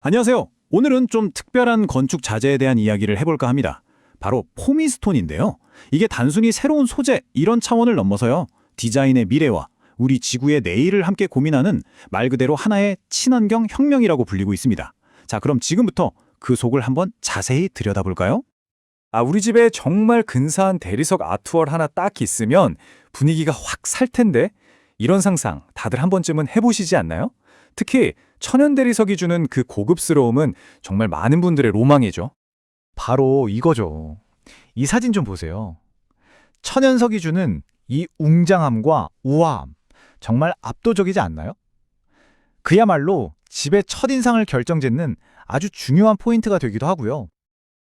안녕하세요. 오늘은 좀 특별한 건축 자재에 대한 이야기를 해볼까 합니다. 바로 포미스톤인데요. 이게 단순히 새로운 소재 이런 차원을 넘어서요. 디자인의 미래와 우리 지구의 내일을 함께 고민하는 말 그대로 하나의 친환경 혁명이라고 불리고 있습니다. 자, 그럼 지금부터 그 속을 한번 자세히 들여다볼까요? 우리 집에 정말 근사한 대리석 아트월 하나 딱 있으면 분위기가 확 살 텐데 이런 상상 다들 한 번쯤은 해보시지 않나요? 특히 천연 대리석이 주는 그 고급스러움은 정말 많은 분들의 로망이죠. 바로 이거죠. 이 사진 좀 보세요. 천연석이 주는 이 웅장함과 우아함, 정말 압도적이지 않나요? 그야말로 집의 첫인상을 결정짓는 아주 중요한 포인트가 되기도 하고요.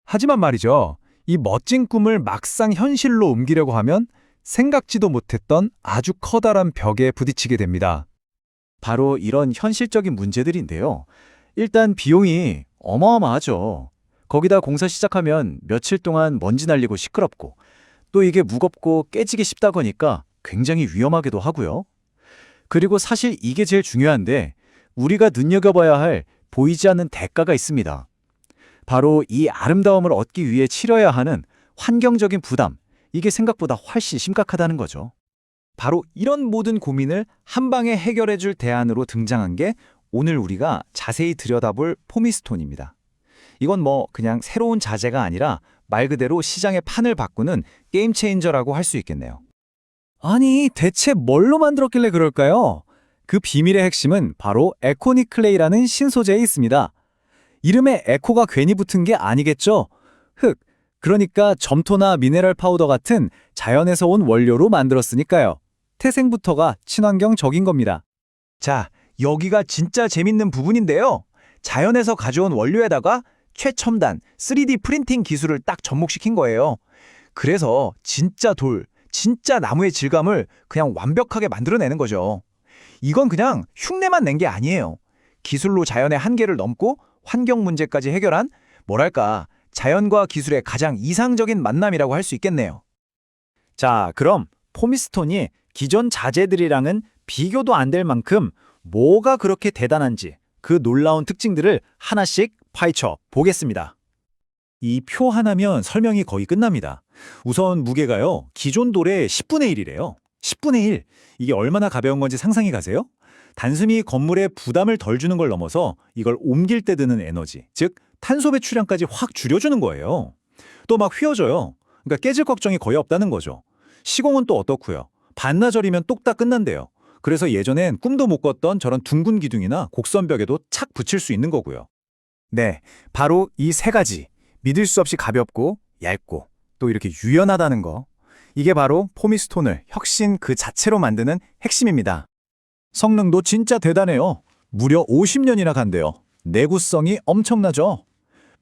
하지만 말이죠. 이 멋진 꿈을 막상 현실로 옮기려고 하면 생각지도 못했던 아주 커다란 벽에 부딪히게 됩니다. 바로 이런 현실적인 문제들인데요. 일단 비용이 어마어마하죠. 거기다 공사 시작하면 며칠 동안 먼지 날리고 시끄럽고 또 이게 무겁고 깨지기 쉽다거니까 굉장히 위험하기도 하고요. 그리고 사실 이게 제일 중요한데 우리가 눈여겨봐야 할 보이지 않는 대가가 있습니다. 바로 이 아름다움을 얻기 위해 치러야 하는 환경적인 부담, 이게 생각보다 훨씬 심각하다는 거죠. 바로 이런 모든 고민을 한 방에 해결해줄 대안으로 등장한 게 오늘 우리가 자세히 들여다볼 포미스톤입니다. 이건 그냥 새로운 자재가 아니라 말 그대로 시장의 판을 바꾸는 게임 체인저라고 할 수 있겠네요. 아니, 대체 뭘로 만들었길래 그럴까요? 그 비밀의 핵심은 바로 에코닉 클레이라는 신소재에 있습니다. 이름에 에코가 괜히 붙은 게 아니겠죠? 흙, 그러니까 점토나 미네랄 파우더 같은 자연에서 온 원료로 만들었으니까요. 태생부터가 친환경적인 겁니다. 자, 여기가 진짜 재밌는 부분인데요. 자연에서 가져온 원료에다가 최첨단 3D 프린팅 기술을 딱 접목시킨 거예요. 그래서 진짜 돌, 진짜 나무의 질감을 그냥 완벽하게 만들어내는 거죠. 이건 그냥 흉내만 낸 게 아니에요. 기술로 자연의 한계를 넘고 환경 문제까지 해결한 뭐랄까 자연과 기술의 가장 이상적인 만남이라고 할 수 있겠네요. 자, 그럼 포미스톤이 기존 자재들이랑은 비교도 안 될 만큼 뭐가 그렇게 대단한지 그 놀라운 특징들을 하나씩 파헤쳐 보겠습니다. 이 표 하나면 설명이 거의 끝납니다. 우선 무게가요. 기존 돌의 10분의 1이래요. 10분의 1. 이게 얼마나 가벼운 건지 상상이 가세요? 단순히 건물에 부담을 덜 주는 걸 넘어서 이걸 옮길 때 드는 에너지, 즉 탄소 배출량까지 확 줄여주는 거예요. 또 막 휘어져요. 그러니까 깨질 걱정이 거의 없다는 거죠. 시공은 또 어떻고요? 반나절이면 똑딱 끝난대요. 그래서 예전엔 꿈도 못 꿨던 저런 둥근 기둥이나 곡선벽에도 착 붙일 수 있는 거고요. 네, 바로 이 세 가지. 믿을 수 없이 가볍고 얇고 또 이렇게 유연하다는 거. 이게 바로 포미스톤을 혁신 그 자체로 만드는 핵심입니다. 성능도 진짜 대단해요. 무려 50년이나 간대요. 내구성이 엄청나죠.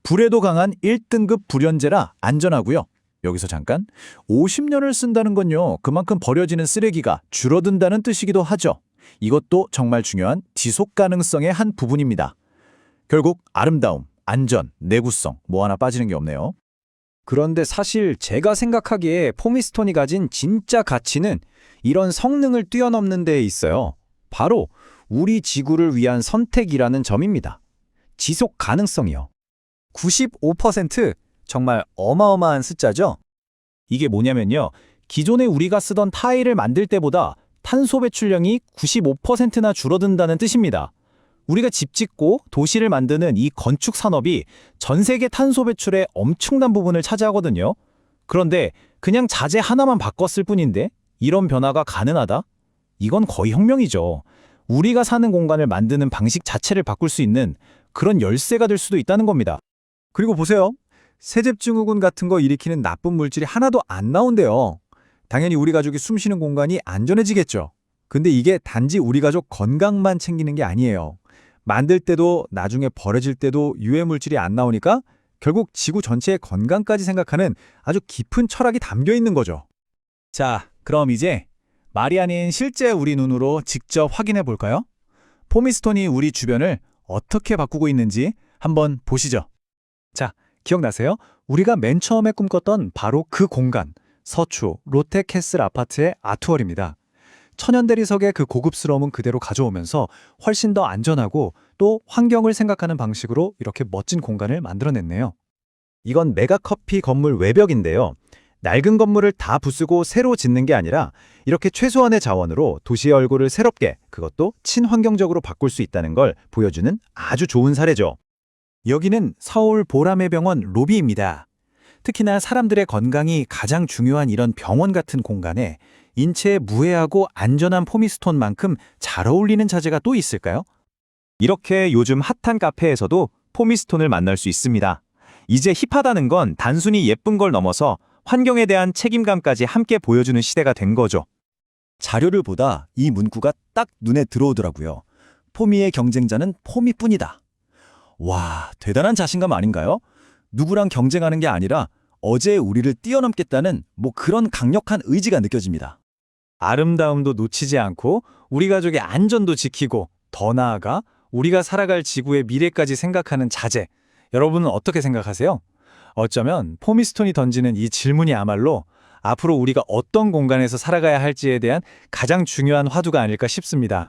불에도 강한 1등급 불연제라 안전하고요. 여기서 잠깐, 50년을 쓴다는 건요, 그만큼 버려지는 쓰레기가 줄어든다는 뜻이기도 하죠. 이것도 정말 중요한 지속 가능성의 한 부분입니다. 결국 아름다움, 안전, 내구성 뭐 하나 빠지는 게 없네요. 그런데 사실 제가 생각하기에 포미스톤이 가진 진짜 가치는 이런 성능을 뛰어넘는 데에 있어요. 바로 우리 지구를 위한 선택이라는 점입니다. 지속 가능성이요. 95%, 정말 어마어마한 숫자죠? 이게 뭐냐면요, 기존에 우리가 쓰던 타일을 만들 때보다 탄소 배출량이 95%나 줄어든다는 뜻입니다. 우리가 집 짓고 도시를 만드는 이 건축 산업이 전 세계 탄소 배출의 엄청난 부분을 차지하거든요. 그런데 그냥 자재 하나만 바꿨을 뿐인데 이런 변화가 가능하다? 이건 거의 혁명이죠. 우리가 사는 공간을 만드는 방식 자체를 바꿀 수 있는 그런 열쇠가 될 수도 있다는 겁니다. 그리고 보세요. 세습증후군 같은 거 일으키는 나쁜 물질이 하나도 안 나온대요. 당연히 우리 가족이 숨 쉬는 공간이 안전해지겠죠. 근데 이게 단지 우리 가족 건강만 챙기는 게 아니에요. 만들 때도 나중에 버려질 때도 유해 물질이 안 나오니까 결국 지구 전체의 건강까지 생각하는 아주 깊은 철학이 담겨 있는 거죠. 자, 그럼 이제 말이 아닌 실제 우리 눈으로 직접 확인해 볼까요? 포미스톤이 우리 주변을 어떻게 바꾸고 있는지 한번 보시죠. 자, 기억나세요? 우리가 맨 처음에 꿈꿨던 바로 그 공간, 서초 롯데캐슬 아파트의 아트월입니다. 천연 대리석의 그 고급스러움은 그대로 가져오면서 훨씬 더 안전하고 또 환경을 생각하는 방식으로 이렇게 멋진 공간을 만들어냈네요. 이건 메가커피 건물 외벽인데요. 낡은 건물을 다 부수고 새로 짓는 게 아니라 이렇게 최소한의 자원으로 도시의 얼굴을 새롭게, 그것도 친환경적으로 바꿀 수 있다는 걸 보여주는 아주 좋은 사례죠. 여기는 서울 보라매병원 로비입니다. 특히나 사람들의 건강이 가장 중요한 이런 병원 같은 공간에 인체에 무해하고 안전한 포미스톤만큼 잘 어울리는 자재가 또 있을까요? 이렇게 요즘 핫한 카페에서도 포미스톤을 만날 수 있습니다. 이제 힙하다는 건 단순히 예쁜 걸 넘어서 환경에 대한 책임감까지 함께 보여주는 시대가 된 거죠. 자료를 보다 이 문구가 딱 눈에 들어오더라고요. 포미의 경쟁자는 포미뿐이다. 와, 대단한 자신감 아닌가요? 누구랑 경쟁하는 게 아니라 어제의 우리를 뛰어넘겠다는 그런 강력한 의지가 느껴집니다. 아름다움도 놓치지 않고 우리 가족의 안전도 지키고 더 나아가 우리가 살아갈 지구의 미래까지 생각하는 자재. 여러분은 어떻게 생각하세요? 어쩌면 포미스톤이 던지는 이 질문이야말로 앞으로 우리가 어떤 공간에서 살아가야 할지에 대한 가장 중요한 화두가 아닐까 싶습니다.